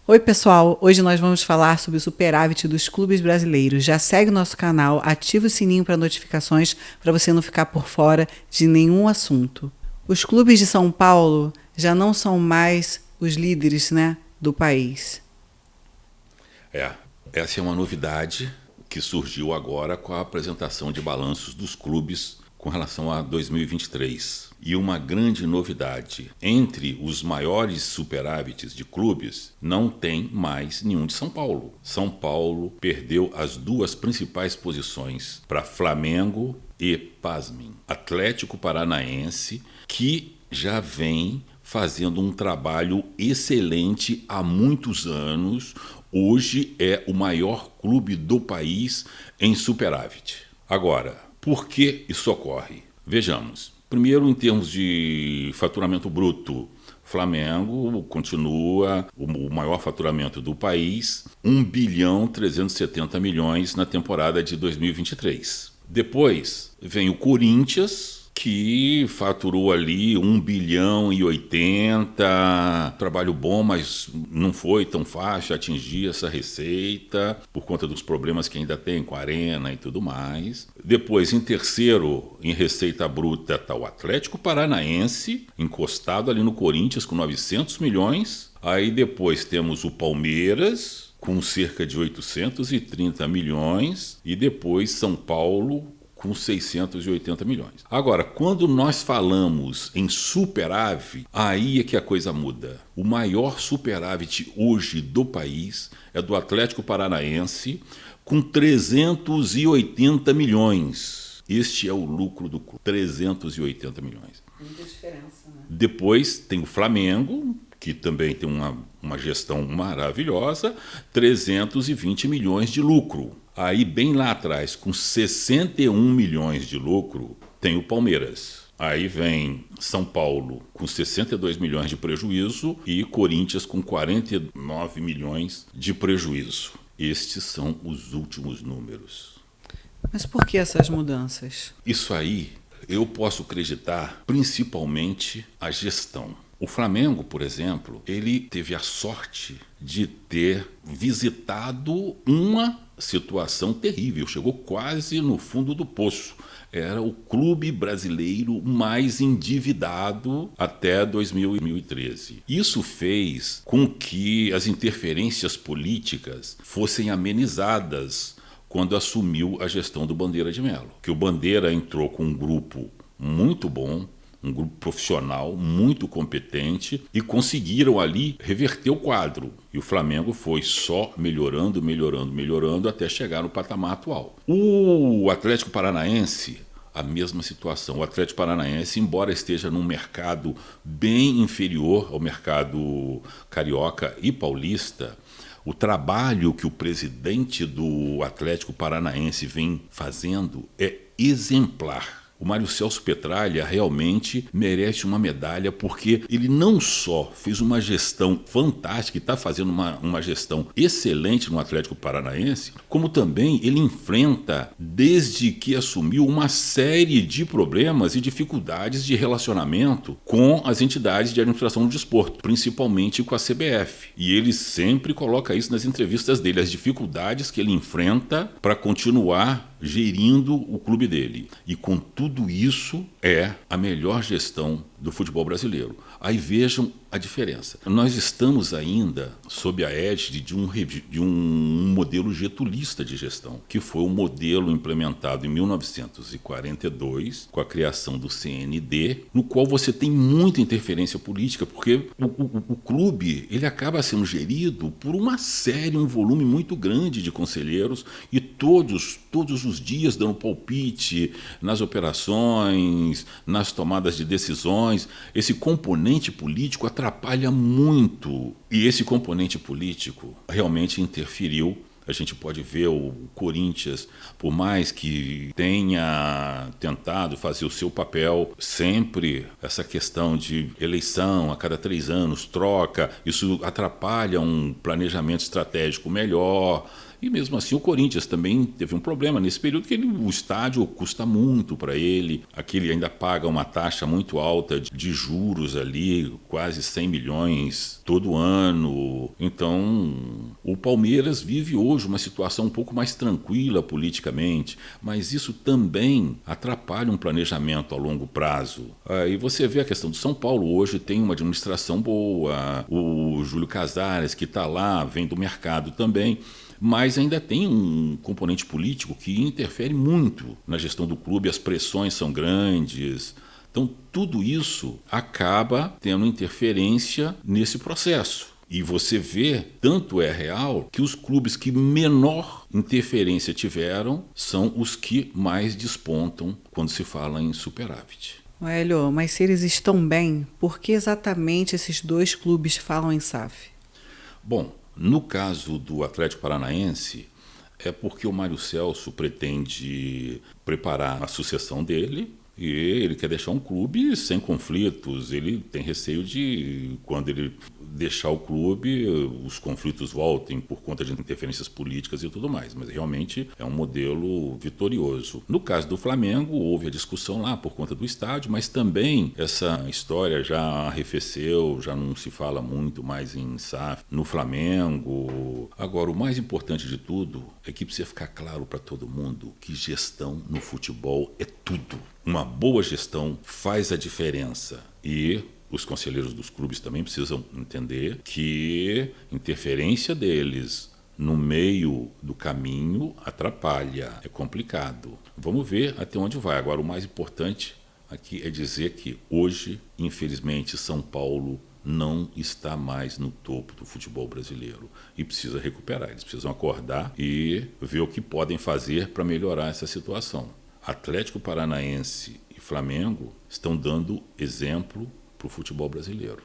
Oi pessoal, hoje nós vamos falar sobre o superávit dos clubes brasileiros. Já segue o nosso canal, ativa o sininho para notificações para você não ficar por fora de nenhum assunto. Os clubes de São Paulo já não são mais os líderes, do país. Essa é uma novidade que surgiu agora com a apresentação de balanços dos clubes com relação a 2023. E uma grande novidade, entre os maiores superávites de clubes, não tem mais nenhum de São Paulo. São Paulo perdeu as duas principais posições para Flamengo e, pasmem, Atlético Paranaense, que já vem fazendo um trabalho excelente há muitos anos. Hoje é o maior clube do país em superávit. Agora, por que isso ocorre? Vejamos. Primeiro, em termos de faturamento bruto, Flamengo continua o maior faturamento do país, 1,370 bilhão na temporada de 2023. Depois vem o Corinthians, que faturou ali 1,080 bilhão, trabalho bom, mas não foi tão fácil atingir essa receita, por conta dos problemas que ainda tem com a Arena e tudo mais. Depois, em terceiro, em receita bruta, está o Atlético Paranaense, encostado ali no Corinthians com 900 milhões. Aí depois temos o Palmeiras, com cerca de 830 milhões, e depois São Paulo, com 680 milhões. Agora, quando nós falamos em superávit, aí é que a coisa muda. O maior superávit hoje do país é do Atlético Paranaense, com 380 milhões. Este é o lucro do clube, 380 milhões. Muita diferença, né? Depois tem o Flamengo, que também tem uma gestão maravilhosa, 320 milhões de lucro. Aí, bem lá atrás, com 61 milhões de lucro, tem o Palmeiras. Aí vem São Paulo com 62 milhões de prejuízo e Corinthians com 49 milhões de prejuízo. Estes são os últimos números. Mas por que essas mudanças? Isso aí eu posso acreditar principalmente a gestão. O Flamengo, por exemplo, ele teve a sorte de ter visitado uma situação terrível, chegou quase no fundo do poço. Era o clube brasileiro mais endividado até 2013. Isso fez com que as interferências políticas fossem amenizadas quando assumiu a gestão do Bandeira de Mello. Que o Bandeira entrou com um grupo muito bom, um grupo profissional muito competente, e conseguiram ali reverter o quadro. E o Flamengo foi só melhorando até chegar no patamar atual. O Atlético Paranaense, a mesma situação. O Atlético Paranaense, embora esteja num mercado bem inferior ao mercado carioca e paulista, o trabalho que o presidente do Atlético Paranaense vem fazendo é exemplar. O Mário Celso Petralha realmente merece uma medalha, porque ele não só fez uma gestão fantástica e está fazendo uma gestão excelente no Atlético Paranaense, como também ele enfrenta, desde que assumiu, uma série de problemas e dificuldades de relacionamento com as entidades de administração do desporto, principalmente com a CBF. E ele sempre coloca isso nas entrevistas dele, as dificuldades que ele enfrenta para continuar gerindo o clube dele. E com tudo isso é a melhor gestão do futebol brasileiro. Aí vejam a diferença. Nós estamos ainda sob a égide de um modelo getulista de gestão, que foi um modelo implementado em 1942, com a criação do CND, no qual você tem muita interferência política, porque o clube ele acaba sendo gerido por um volume muito grande de conselheiros, e todos os dias dando palpite nas operações, nas tomadas de decisões. Esse componente político atrapalha muito. E esse componente político realmente interferiu. A gente pode ver o Corinthians, por mais que tenha tentado fazer o seu papel, sempre essa questão de eleição a cada 3 anos, troca, isso atrapalha um planejamento estratégico melhor. E mesmo assim o Corinthians também teve um problema nesse período que o estádio custa muito para ele, aqui ele ainda paga uma taxa muito alta de juros ali, quase 100 milhões todo ano. Então o Palmeiras vive hoje uma situação um pouco mais tranquila politicamente, mas isso também atrapalha um planejamento a longo prazo. Aí você vê a questão do São Paulo hoje tem uma administração boa, o Júlio Casares que está lá, vem do mercado também, mas ainda tem um componente político que interfere muito na gestão do clube, as pressões são grandes. Então, tudo isso acaba tendo interferência nesse processo. E você vê, tanto é real, que os clubes que menor interferência tiveram são os que mais despontam quando se fala em superávit. Hélio, mas se eles estão bem, por que exatamente esses dois clubes falam em SAF? Bom, no caso do Atlético Paranaense, é porque o Mário Celso pretende preparar a sucessão dele e ele quer deixar um clube sem conflitos. Ele tem receio de, quando ele deixar o clube, os conflitos voltem por conta de interferências políticas e tudo mais. Mas realmente é um modelo vitorioso. No caso do Flamengo, houve a discussão lá por conta do estádio, mas também essa história já arrefeceu, já não se fala muito mais em SAF no Flamengo. Agora, o mais importante de tudo é que precisa ficar claro para todo mundo que gestão no futebol é tudo. Uma boa gestão faz a diferença e os conselheiros dos clubes também precisam entender que interferência deles no meio do caminho atrapalha, é complicado. Vamos ver até onde vai. Agora, o mais importante aqui é dizer que hoje, infelizmente, São Paulo não está mais no topo do futebol brasileiro e precisa recuperar. Eles precisam acordar e ver o que podem fazer para melhorar essa situação. Atlético Paranaense e Flamengo estão dando exemplo para o futebol brasileiro.